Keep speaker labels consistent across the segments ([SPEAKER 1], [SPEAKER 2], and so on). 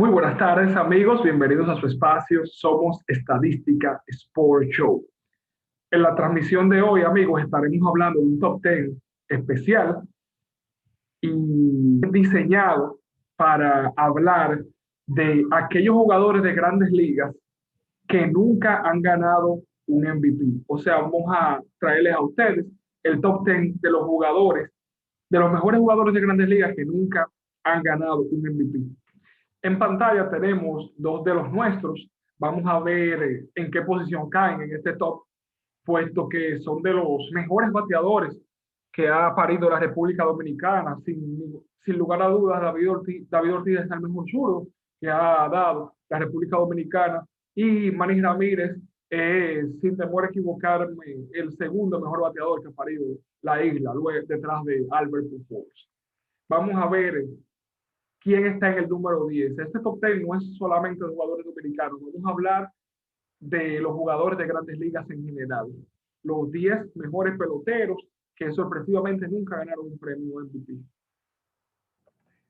[SPEAKER 1] Muy buenas tardes, amigos. Bienvenidos a su espacio. Somos Estadística Sport Show. En la transmisión de hoy, amigos, estaremos hablando de un top 10 especial y diseñado para hablar de aquellos jugadores de grandes ligas que nunca han ganado un MVP. O sea, vamos a traerles a ustedes el top 10 de los jugadores, de los mejores jugadores de grandes ligas que nunca han ganado un MVP. En pantalla tenemos dos de los nuestros. Vamos a ver en qué posición caen en este top, puesto que son de los mejores bateadores que ha parido la República Dominicana. Sin lugar a dudas, David Ortiz es el mejor zurdo que ha dado la República Dominicana. Y Manny Ramírez es, sin temor a equivocarme, el segundo mejor bateador que ha parido la isla, luego detrás de Albert Pujols. Vamos a ver quién está en el número 10. Este top 10 no es solamente de jugadores dominicanos, vamos a hablar de los jugadores de grandes ligas en general. Los 10 mejores peloteros que sorpresivamente nunca ganaron un premio MVP.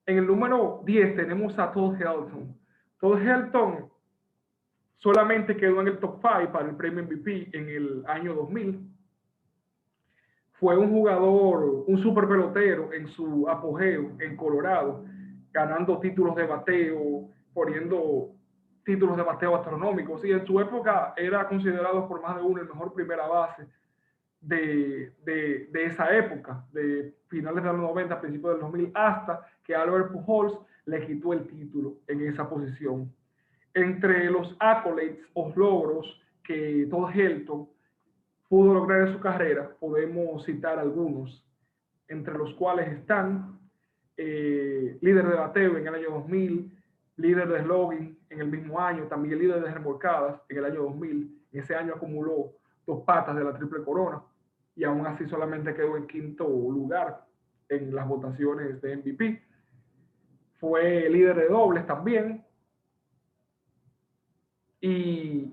[SPEAKER 1] En el número 10 tenemos a Todd Helton. Todd Helton solamente quedó en el top 5 para el premio MVP en el año 2000. Fue un jugador, un super pelotero en su apogeo en Colorado, ganando títulos de bateo, poniendo títulos de bateo astronómicos. Y en su época era considerado por más de uno el mejor primera base de esa época, de finales de los 90, principios del 2000, hasta que Albert Pujols le quitó el título en esa posición. Entre los accolades o logros que Todd Helton pudo lograr en su carrera, podemos citar algunos, entre los cuales están líder de bateo en el año 2000, líder de slugging en el mismo año, también líder de remolcadas en el año 2000. En ese año acumuló 2 patas de la triple corona y aún así solamente quedó en quinto lugar en las votaciones de MVP. Fue líder de dobles también y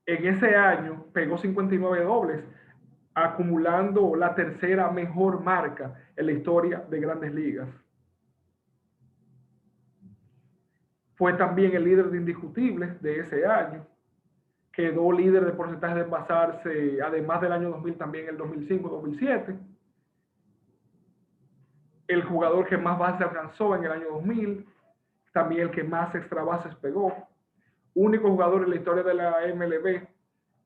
[SPEAKER 1] en ese año pegó 59 dobles, acumulando la tercera mejor marca en la historia de Grandes Ligas. Fue también el líder de indiscutibles de ese año. Quedó líder de porcentaje de envasarse, además del año 2000, también el 2005-2007. El jugador que más bases alcanzó en el año 2000, también el que más extra bases pegó. Único jugador en la historia de la MLB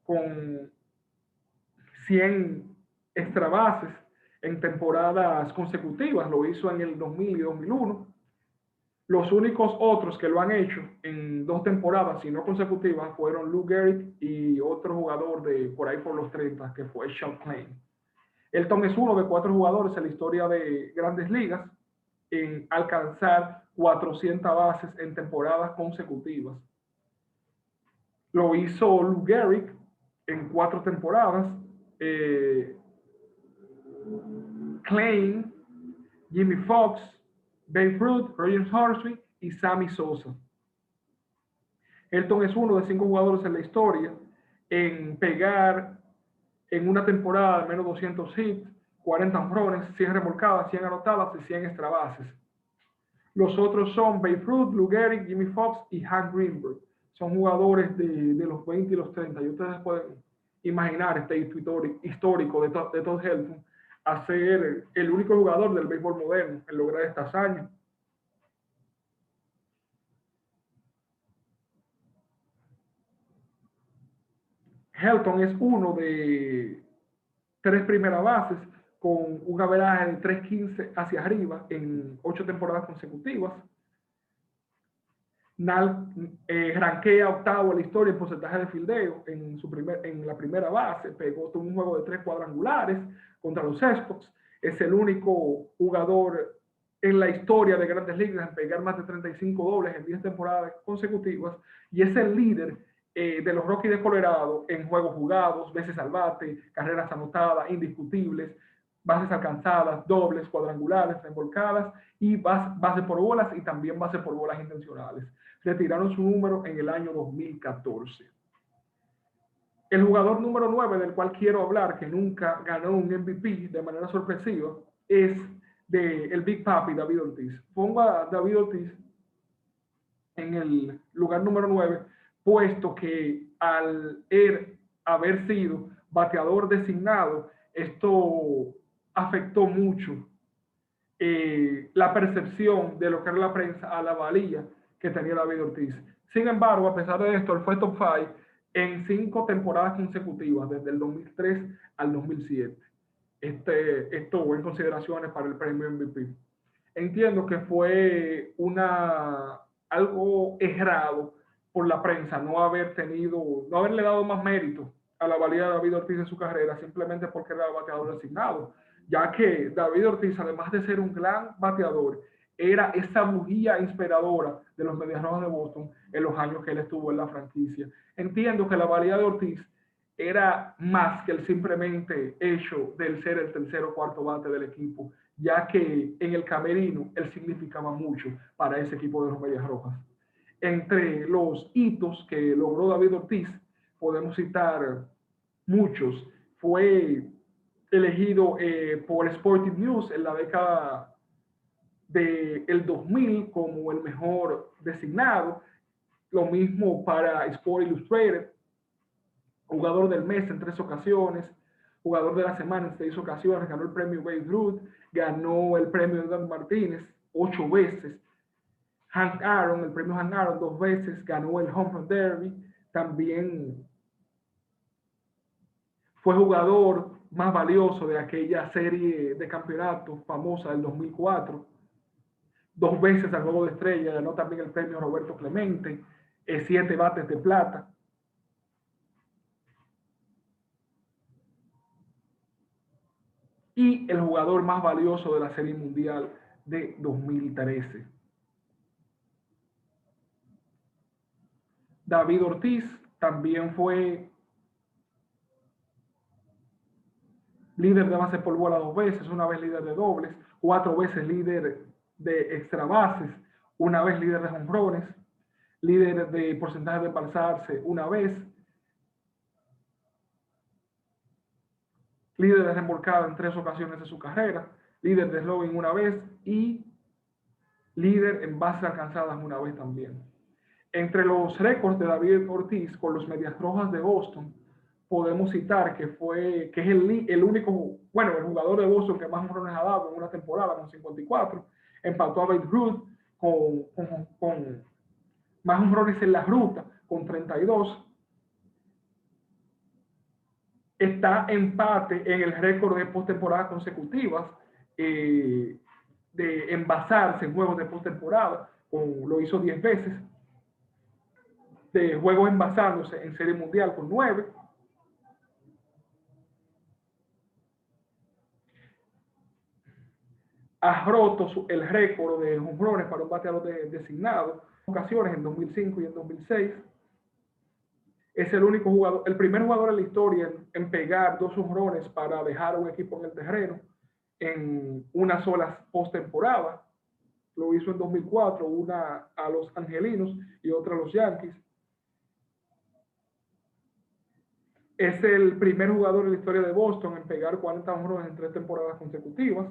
[SPEAKER 1] con 100 extra bases en temporadas consecutivas. Lo hizo en el 2000 y 2001. Los únicos otros que lo han hecho en 2 temporadas, si no consecutivas, fueron Lou Gehrig y otro jugador de por ahí por los 30, que fue Sean Klein. Elton es uno de 4 jugadores en la historia de Grandes Ligas en alcanzar 400 bases en temporadas consecutivas. Lo hizo Lou Gehrig en 4 temporadas. Klein, Jimmy Foxx, Babe Ruth, Roger Hornsby y Sammy Sosa. Elton es uno de 5 jugadores en la historia en pegar en una temporada al menos 200 hits, 40 honrones, 100 remolcadas, 100 anotadas y 100 extra bases. Los otros son Babe Ruth, Lou Gehrig, Jimmy Foxx y Hank Greenberg. Son jugadores de los 20 y los 30. Y ustedes pueden imaginar este histórico de Todd Helton a ser el único jugador del béisbol moderno en lograr esta hazaña. Helton es uno de 3 primeras bases con un averaje de 3.15 hacia arriba en 8 temporadas consecutivas. Rankea octavo en la historia en porcentaje de fildeo en la primera base. Pegó todo un juego de 3 cuadrangulares contra los Expos. Es el único jugador en la historia de Grandes Ligas en pegar más de 35 dobles en 10 temporadas consecutivas. Y es el líder de los Rockies de Colorado en juegos jugados, veces al bate, carreras anotadas, indiscutibles, bases alcanzadas, dobles, cuadrangulares, remolcadas y base por bolas y también base por bolas intencionales. Retiraron su número en el año 2014. El jugador número 9 del cual quiero hablar, que nunca ganó un MVP de manera sorpresiva, es el Big Papi David Ortiz. Pongo a David Ortiz en el lugar número 9, puesto que al haber sido bateador designado, esto afectó mucho la percepción de lo que era la prensa a la valía que tenía David Ortiz. Sin embargo, a pesar de esto, él fue top 5 en 5 temporadas consecutivas, desde el 2003 al 2007. Esto en consideraciones para el premio MVP. Entiendo que fue algo errado por la prensa no haberle dado más mérito a la valía de David Ortiz en su carrera, simplemente porque era bateador designado, ya que David Ortiz, además de ser un gran bateador, era esa bujía inspiradora de los Medias Rojas de Boston en los años que él estuvo en la franquicia. Entiendo que la valía de Ortiz era más que el simplemente hecho del ser el tercer o cuarto bate del equipo, ya que en el camerino él significaba mucho para ese equipo de los Medias Rojas. Entre los hitos que logró David Ortiz, podemos citar muchos. Fue elegido por Sporting News en la década del 2000 como el mejor designado. Lo mismo para Sport Illustrated, jugador del mes en 3 ocasiones, jugador de la semana en 6 ocasiones, ganó el premio Babe Ruth, ganó el premio Dan Martínez 8 veces, Hank Aaron, el premio Hank Aaron 2 veces, ganó el Home Run Derby, también fue jugador más valioso de aquella serie de campeonatos famosa del 2004, 2 veces al Juego de Estrella, ganó también el premio Roberto Clemente, 7 bates de plata. Y el jugador más valioso de la Serie Mundial de 2013. David Ortiz también fue líder de base por bola 2 veces, una vez líder de dobles, 4 veces líder de extra bases, una vez líder de jonrones, líder de porcentaje de embalsarse una vez, líder de remolcada en 3 ocasiones de su carrera, líder de slugging una vez y líder en bases alcanzadas una vez también. Entre los récords de David Ortiz con los Medias Rojas de Boston, podemos citar que es el único, bueno, el jugador de Boston que más honrones ha dado en una temporada con 54, empató a Babe Ruth con más honrones en la ruta con 32. Está empate en el récord de postemporadas consecutivas de envasarse en juegos de postemporada, lo hizo 10 veces, de juegos envasándose en Serie Mundial con 9. Ha roto el récord de jonrones para un bateador designado en ocasiones en 2005 y en 2006. Es el único jugador, el primer jugador en la historia en pegar 2 jonrones para dejar a un equipo en el terreno en una sola postemporada. Lo hizo en 2004, una a los Angelinos y otra a los Yankees. Es el primer jugador en la historia de Boston en pegar 40 jonrones en 3 temporadas consecutivas.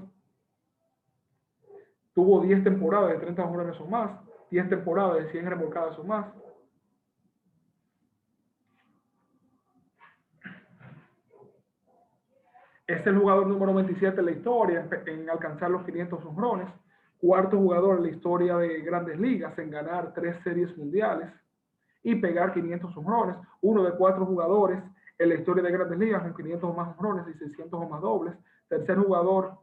[SPEAKER 1] Tuvo 10 temporadas de 30 jonrones o más, 10 temporadas de 100 remolcadas o más. Es el jugador número 27 en la historia en alcanzar los 500 jonrones. Cuarto jugador en la historia de Grandes Ligas en ganar 3 series mundiales y pegar 500 jonrones. Uno de 4 jugadores en la historia de Grandes Ligas con 500 o más jonrones y 600 o más dobles. Tercer jugador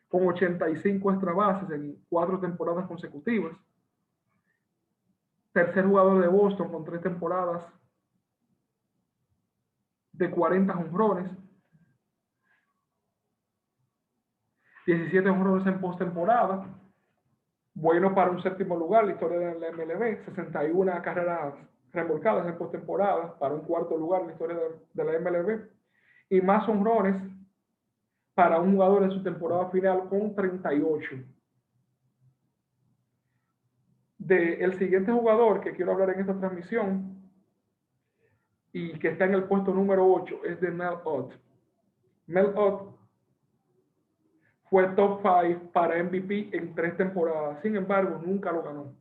[SPEAKER 1] con 85 extra bases en 4 temporadas consecutivas. Tercer jugador de Boston con 3 temporadas de 40 jonrones. 17 jonrones en postemporada. Bueno para un séptimo lugar, la historia de la MLB. 61 carreras remolcadas en postemporada para un cuarto lugar en la historia de la MLB. Y más jonrones para un jugador en su temporada final con 38. El siguiente jugador que quiero hablar en esta transmisión y que está en el puesto número 8 es de Mel Ott. Mel Ott fue top 5 para MVP en 3 temporadas, sin embargo nunca lo ganó.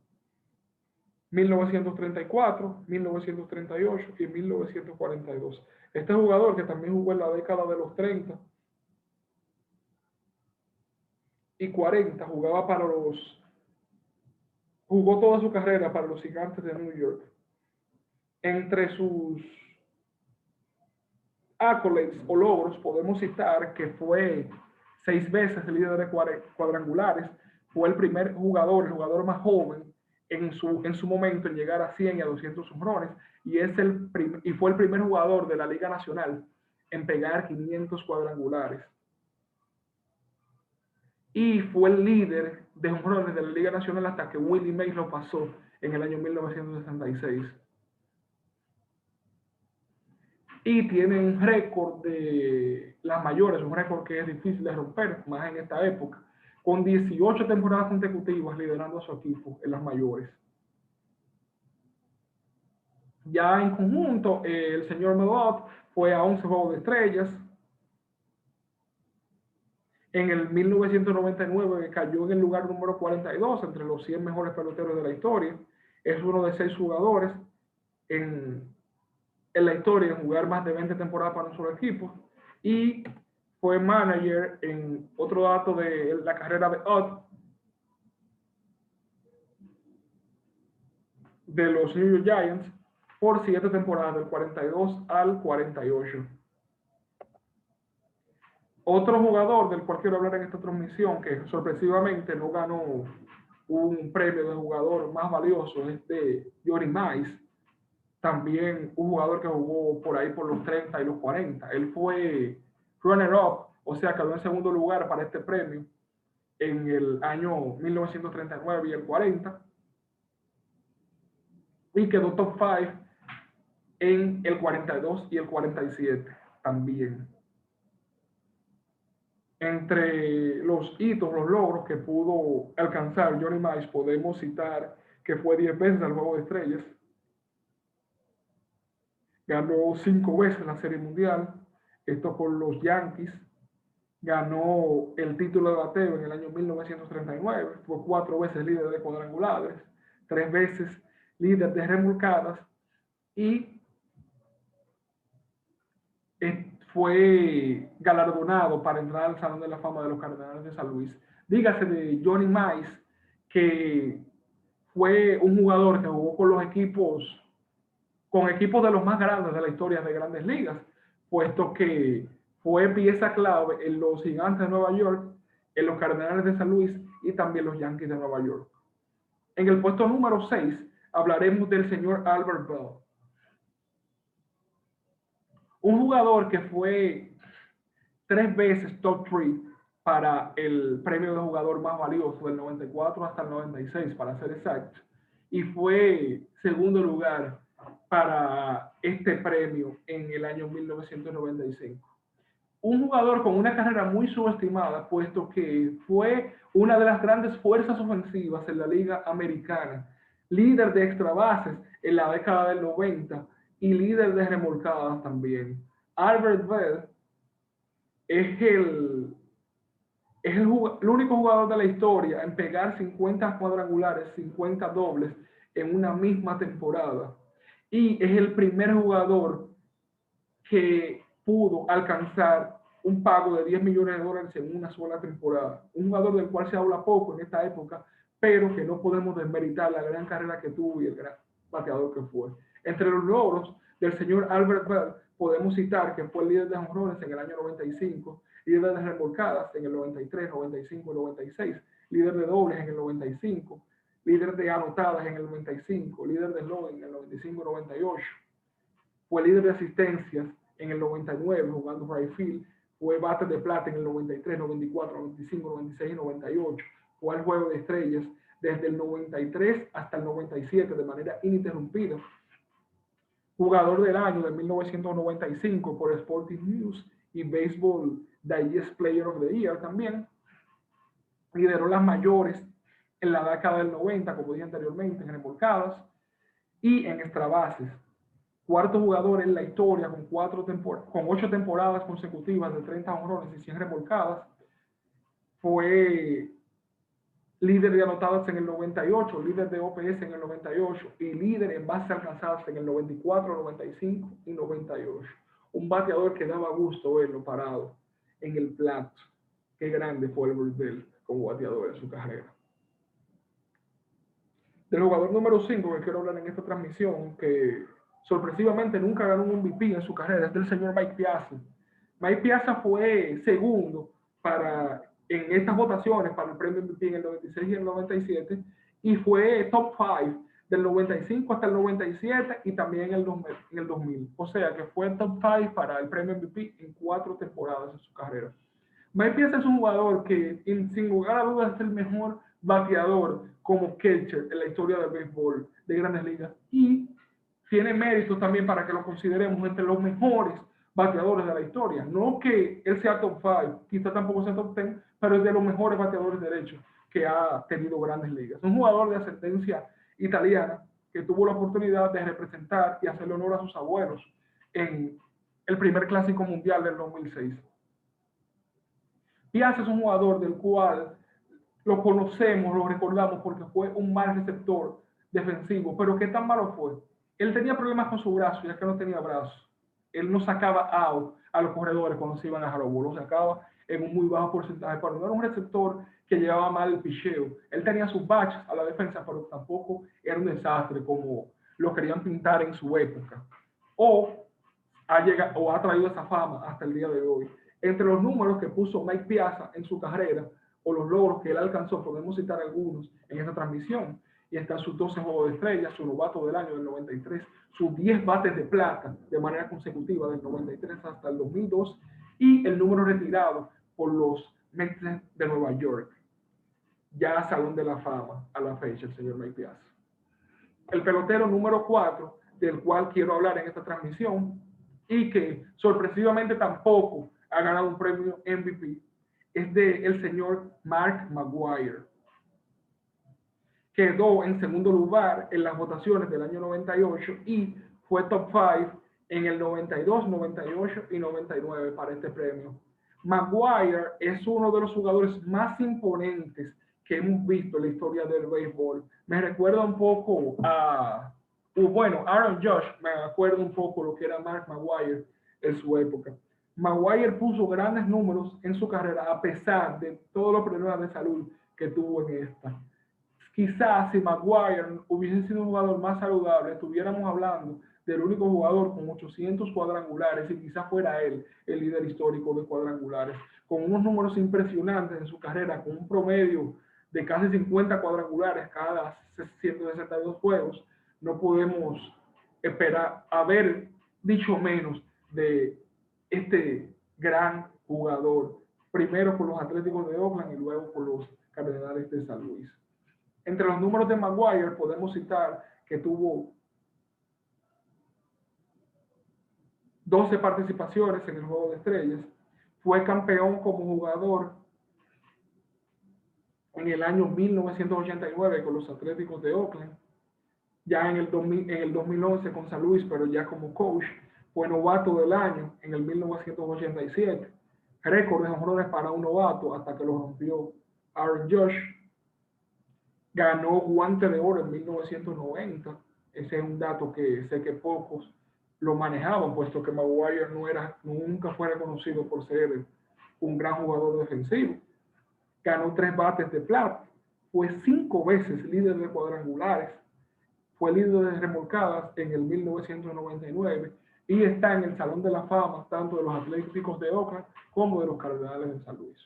[SPEAKER 1] 1934, 1938 y 1942. Este jugador, que también jugó en la década de los 30 y 40, jugó toda su carrera para los Gigantes de New York. Entre sus accolades o logros podemos citar que fue 6 veces el líder de cuadrangulares, fue el primer jugador, el jugador más joven en su momento en llegar a 100 y a 200 honrones, y fue el primer jugador de la Liga Nacional en pegar 500 cuadrangulares. Y fue el líder de honrones de la Liga Nacional hasta que Willie Mays lo pasó en el año 1966. Y tiene un récord de las mayores, un récord que es difícil de romper, más en esta época, con 18 temporadas consecutivas liderando a su equipo en las mayores. Ya en conjunto, el señor Medot fue a 11 Juegos de Estrellas. En el 1999 cayó en el lugar número 42 entre los 100 mejores peloteros de la historia. Es uno de 6 jugadores en la historia en jugar más de 20 temporadas para un solo equipo. Y fue manager en otro dato de la carrera de Ott de los New York Giants por 7 temporadas, del 42 al 48. Otro jugador del cual quiero hablar en esta transmisión, que sorpresivamente no ganó un premio de jugador más valioso, es de Johnny Mize, también un jugador que jugó por ahí por los 30 y los 40. Él fue runner-up, o sea, quedó en segundo lugar para este premio en el año 1939 y el 40, y quedó top 5 en el 42 y el 47 también. Entre los hitos, los logros que pudo alcanzar Johnny Mize, podemos citar que fue 10 veces al Juego de Estrellas, ganó 5 veces la Serie Mundial, esto con los Yankees, ganó el título de bateo en el año 1939, fue 4 veces líder de cuadrangulares, 3 veces líder de remolcadas y fue galardonado para entrar al Salón de la Fama de los Cardenales de San Luis. Dígase de Johnny Mize, que fue un jugador que jugó con equipos de los más grandes de la historia de Grandes Ligas, puesto que fue pieza clave en los Gigantes de Nueva York, en los Cardenales de San Luis y también los Yankees de Nueva York. En el puesto número 6 hablaremos del señor Albert Bell, un jugador que fue 3 veces top 3 para el premio de jugador más valioso del 94 hasta el 96, para ser exacto, y fue segundo lugar para este premio en el año 1995. Un jugador con una carrera muy subestimada, puesto que fue una de las grandes fuerzas ofensivas en la Liga Americana, líder de extra bases en la década del 90 y líder de remolcadas también. Albert Bell es el único jugador de la historia en pegar 50 cuadrangulares, 50 dobles en una misma temporada. Y es el primer jugador que pudo alcanzar un pago de $10 millones en una sola temporada. Un jugador del cual se habla poco en esta época, pero que no podemos desmeritar la gran carrera que tuvo y el gran bateador que fue. Entre los logros del señor Albert Bell, podemos citar que fue el líder de jonrones en el año 95, líder de remolcadas en el 93, 95 y 96, líder de dobles en el 95, líder de anotadas en el 95, líder de slogan en el 95 y 98. Fue líder de asistencias en el 99 jugando right field, fue bate de plata en el 93, 94, 95, 96 y 98, fue al Juego de Estrellas desde el 93 hasta el 97 de manera ininterrumpida. Jugador del año de 1995 por Sporting News y Baseball Digest Player of the Year también. Lideró las mayores en la década del 90, como dije anteriormente, en remolcadas y en extra bases. Cuarto jugador en la historia con 8 temporadas consecutivas de 30 honrones y 100 remolcadas. Fue líder de anotadas en el 98, líder de OPS en el 98 y líder en bases alcanzadas en el 94, 95 y 98. Un bateador que daba gusto verlo parado en el plato. Qué grande fue el Bell como bateador en su carrera. Del jugador número 5 que quiero hablar en esta transmisión, que sorpresivamente nunca ganó un MVP en su carrera, es del señor Mike Piazza. Mike Piazza fue segundo en estas votaciones para el premio MVP en el 96 y el 97 y fue top 5 del 95 hasta el 97 y también en el 2000. O sea que fue top 5 para el premio MVP en 4 temporadas en su carrera. Mike Piazza es un jugador que sin lugar a dudas es el mejor bateador como catcher en la historia del béisbol de Grandes Ligas y tiene méritos también para que lo consideremos entre los mejores bateadores de la historia. No que él sea top 5, quizá tampoco sea top 10, pero es de los mejores bateadores derechos que ha tenido Grandes Ligas. Un jugador de ascendencia italiana que tuvo la oportunidad de representar y hacerle honor a sus abuelos en el primer Clásico Mundial del 2006. Piazza es un jugador del cual lo conocemos, lo recordamos porque fue un mal receptor defensivo, pero ¿qué tan malo fue? Él tenía problemas con su brazo, ya que no tenía brazo. Él no sacaba out a los corredores cuando se iban a Harrow, lo sacaba en un muy bajo porcentaje, pero no era un receptor que llevaba mal el picheo. Él tenía sus baches a la defensa, pero tampoco era un desastre como lo querían pintar en su época. O ha traído esa fama hasta el día de hoy. Entre los números que puso Mike Piazza en su carrera o los logros que él alcanzó, podemos citar algunos en esta transmisión. Y están sus 12 juegos de estrellas, su novato del año del 93, sus 10 bates de plata de manera consecutiva del 93 hasta el 2002 y el número retirado por los Mets de Nueva York. Ya Salón de la Fama a la fecha, el señor Mike Piazza. El pelotero número 4, del cual quiero hablar en esta transmisión, y que sorpresivamente tampoco ha ganado un premio MVP, es del señor Mark McGwire. Quedó en segundo lugar en las votaciones del año 98 y fue top 5 en el 92, 98 y 99 para este premio. McGwire es uno de los jugadores más imponentes que hemos visto en la historia del béisbol. Me recuerda un poco a, bueno, Aaron Judge, me acuerdo un poco lo que era Mark McGwire en su época. McGwire puso grandes números en su carrera a pesar de todos los problemas de salud que tuvo en esta. Quizás si McGwire hubiese sido un jugador más saludable, estuviéramos hablando del único jugador con 800 cuadrangulares y quizás fuera él el líder histórico de cuadrangulares, con unos números impresionantes en su carrera, con un promedio de casi 50 cuadrangulares cada 162 juegos. No podemos esperar haber dicho menos de este gran jugador, primero por los Atléticos de Oakland y luego por los Cardenales de San Luis. Entre los números de McGwire podemos citar que tuvo 12 participaciones en el Juego de Estrellas, fue campeón como jugador en el año 1989 con los Atléticos de Oakland, ya en el 2011 con San Luis, pero ya como coach, fue novato del año en el 1987, récord de honrones para un novato hasta que lo rompió Aaron Judge. Ganó guante de oro en 1990. Ese es un dato que sé que pocos lo manejaban, puesto que McGwire nunca fue reconocido por ser un gran jugador defensivo. Ganó 3 bates de plata. Fue 5 veces líder de cuadrangulares. Fue líder de remolcadas en el 1999 y está en el Salón de la Fama tanto de los Atléticos de Oakland como de los Cardenales de San Luis.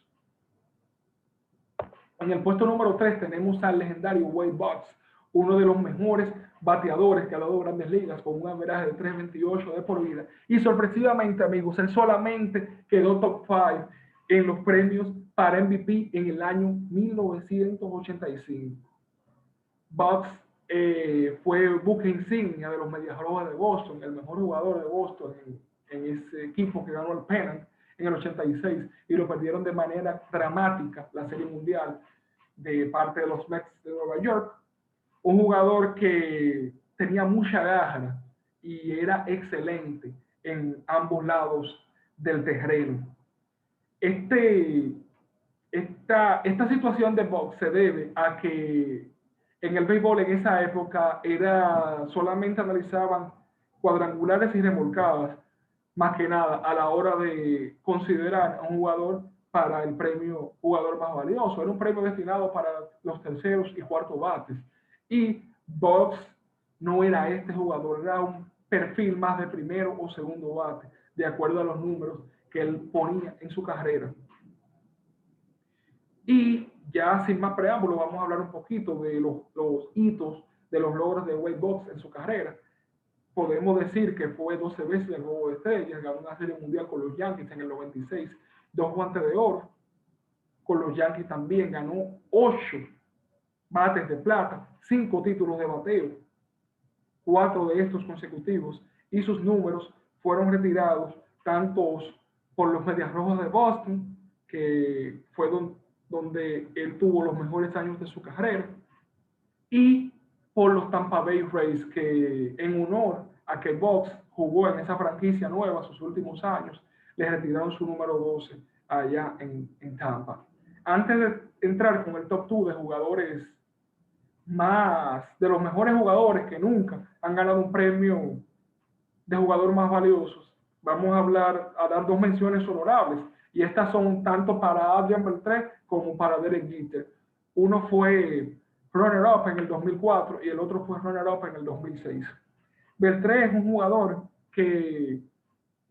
[SPEAKER 1] En el puesto número 3 tenemos al legendario Wade Boggs, uno de los mejores bateadores que ha dado Grandes Ligas, con un averaje de 3.28 de por vida. Y sorpresivamente, amigos, él solamente quedó top 5 en los premios para MVP en el año 1985. Boggs fue buque insignia de los Medias Rojas de Boston, el mejor jugador de Boston en ese equipo que ganó el pennant en el 86 y lo perdieron de manera dramática la Serie Mundial de parte de los Mets de Nueva York. Un jugador que tenía mucha garra y era excelente en ambos lados del terreno. Este Esta situación de box se debe a que en el béisbol en esa época solamente analizaban cuadrangulares y remolcadas, más que nada a la hora de considerar a un jugador para el premio jugador más valioso. Era un premio destinado para los terceros y cuartos bates. Y Box no era este jugador, era un perfil más de primero o segundo bate, de acuerdo a los números que él ponía en su carrera. Y ya sin más preámbulo, vamos a hablar un poquito de los hitos, de los logros de Wade Boggs en su carrera. Podemos decir que fue 12 veces el Juego de Estrellas, ganó una serie mundial con los Yankees en el 96, 2 guantes de oro. Con los Yankees también ganó 8 bates de plata, 5 títulos de bateo, 4 de estos consecutivos, y sus números fueron retirados tanto por los Medias Rojas de Boston, que fue donde él tuvo los mejores años de su carrera, y por los Tampa Bay Rays, que en honor a que Boggs jugó en esa franquicia nueva sus últimos años, le retiraron su número 12 allá en Tampa. Antes de entrar con el top 2 de jugadores de los mejores jugadores que nunca han ganado un premio de jugador más valiosos, vamos a dar 2 menciones honorables, y estas son tanto para Adrian Beltré como para Derek Jeter. Uno fue runner-up en el 2004 y el otro fue runner-up en el 2006. Beltré es un jugador que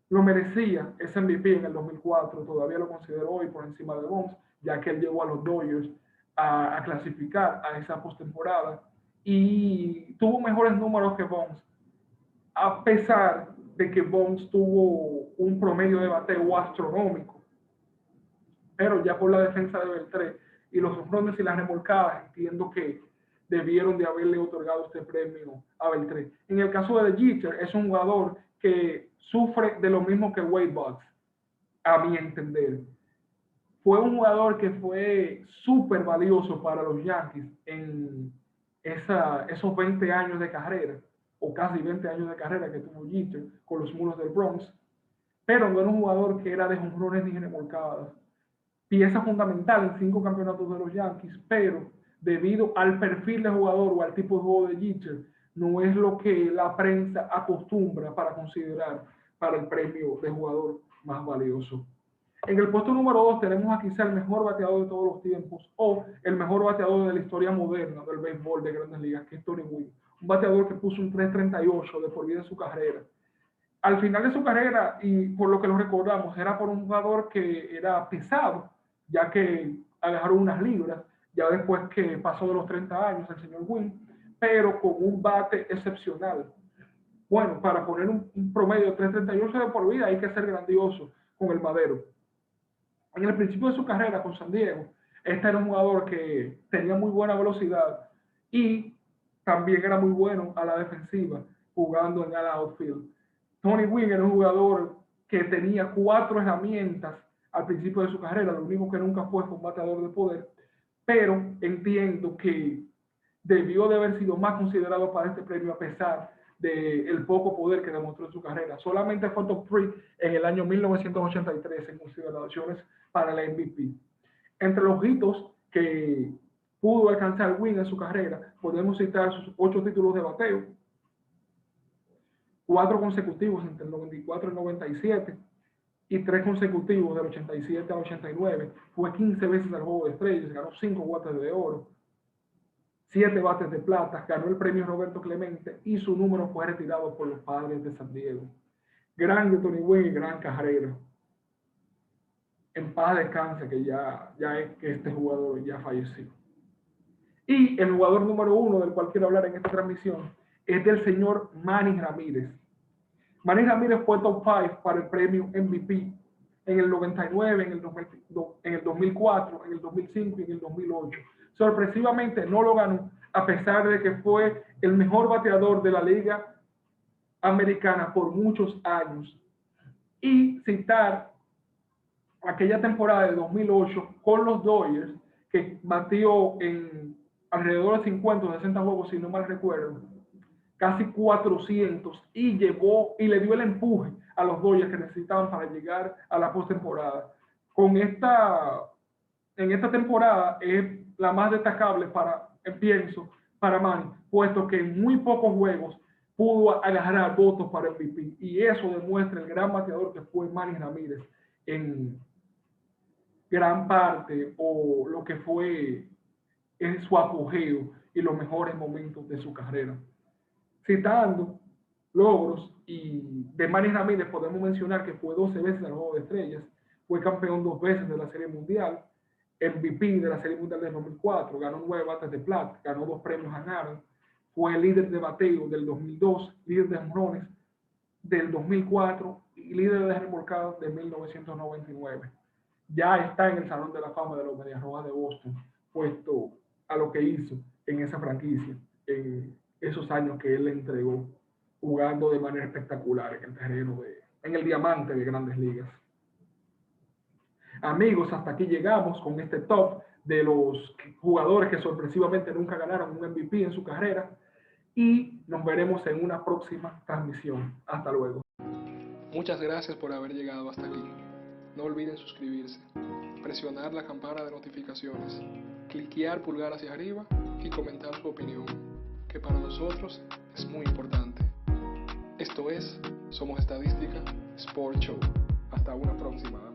[SPEAKER 1] lo merecía ese MVP en el 2004, todavía lo considero hoy por encima de Bonds, ya que él llevó a los Dodgers a clasificar a esa postemporada y tuvo mejores números que Bonds, a pesar de que Bonds tuvo un promedio de bateo astronómico. Pero ya por la defensa de Beltré y los honrones y las remolcadas, entiendo que debieron de haberle otorgado este premio a Beltré. En el caso de Jeter, es un jugador que sufre de lo mismo que Wade Boggs, a mi entender. Fue un jugador que fue súper valioso para los Yankees en esos 20 años de carrera, o casi 20 años de carrera que tuvo Jeter con los Mulos del Bronx, pero no era un jugador que era de jonrones ni remolcadas. Pieza fundamental en 5 campeonatos de los Yankees, pero debido al perfil de jugador o al tipo de juego de Jeter, no es lo que la prensa acostumbra para considerar para el premio de jugador más valioso. En el puesto número 2 tenemos a quizá el mejor bateador de todos los tiempos o el mejor bateador de la historia moderna del béisbol de Grandes Ligas, que es Tony Gwynn. Un bateador que puso un 3.38 de por vida en su carrera. Al final de su carrera, y por lo que lo recordamos, era por un jugador que era pesado, ya que agarró unas libras, ya después que pasó de los 30 años el señor Gwynn, pero con un bate excepcional. Bueno, para poner un promedio de 3.38 de por vida hay que ser grandioso con el madero. En el principio de su carrera con San Diego, este era un jugador que tenía muy buena velocidad y también era muy bueno a la defensiva, jugando en el outfield. Tony Gwynn era un jugador que tenía 4 herramientas al principio de su carrera, lo único que nunca fue un bateador de poder, pero entiendo que debió de haber sido más considerado para este premio a pesar del poco poder que demostró en su carrera. Solamente fue top 3 en el año 1983 en consideraciones para la MVP. Entre los hitos que pudo alcanzar Gwynn en su carrera, podemos citar sus 8 títulos de bateo, 4 consecutivos entre el 94 y el 97, y 3 consecutivos del 87 al 89. Fue 15 veces al Juego de Estrellas, ganó 5 guantes de oro, 7 bates de plata, ganó el premio Roberto Clemente y su número fue retirado por los Padres de San Diego. Grande Tony Gwynn, gran carrera. En paz descanse, que ya es que este jugador ya falleció. Y el jugador número 1 del cual quiero hablar en esta transmisión es del señor Manny Ramírez. Manny Ramírez fue top 5 para el premio MVP en el 99, en el 2004, en el 2005 y en el 2008. Sorpresivamente no lo ganó, a pesar de que fue el mejor bateador de la Liga Americana por muchos años. Y citar aquella temporada de 2008 con los Dodgers, que batió en alrededor de 50 o 60 juegos, si no mal recuerdo, casi 400, y le dio el empuje a los Dodgers que necesitaban para llegar a la postemporada. Con esta en esta temporada es la más destacable pienso, para Manny, puesto que en muy pocos juegos pudo agarrar votos para el MVP, y eso demuestra el gran bateador que fue Manny Ramírez en gran parte, o lo que fue en su apogeo y los mejores momentos de su carrera. Citando logros y de Manny Ramírez, podemos mencionar que fue 12 veces al Juego de Estrellas, fue campeón 2 veces de la Serie Mundial, MVP de la Serie Mundial del 2004, ganó 9 bates de plata, ganó 2 premios a Aaron, fue líder de bateo del 2002, líder de jonrones del 2004 y líder de remolcadas de 1999. Ya está en el Salón de la Fama de los Medias Rojas de Boston, puesto a lo que hizo en esa franquicia, en esos años que él le entregó, jugando de manera espectacular en el terreno, en el diamante de Grandes Ligas. Amigos, hasta aquí llegamos con este top de los jugadores que sorpresivamente nunca ganaron un MVP en su carrera, y nos veremos en una próxima transmisión. Hasta luego.
[SPEAKER 2] Muchas gracias por haber llegado hasta aquí. No olviden suscribirse, presionar la campana de notificaciones, cliquear pulgar hacia arriba y comentar su opinión, que para nosotros es muy importante. Esto es Somos Estadística Sport Show. Hasta una próxima.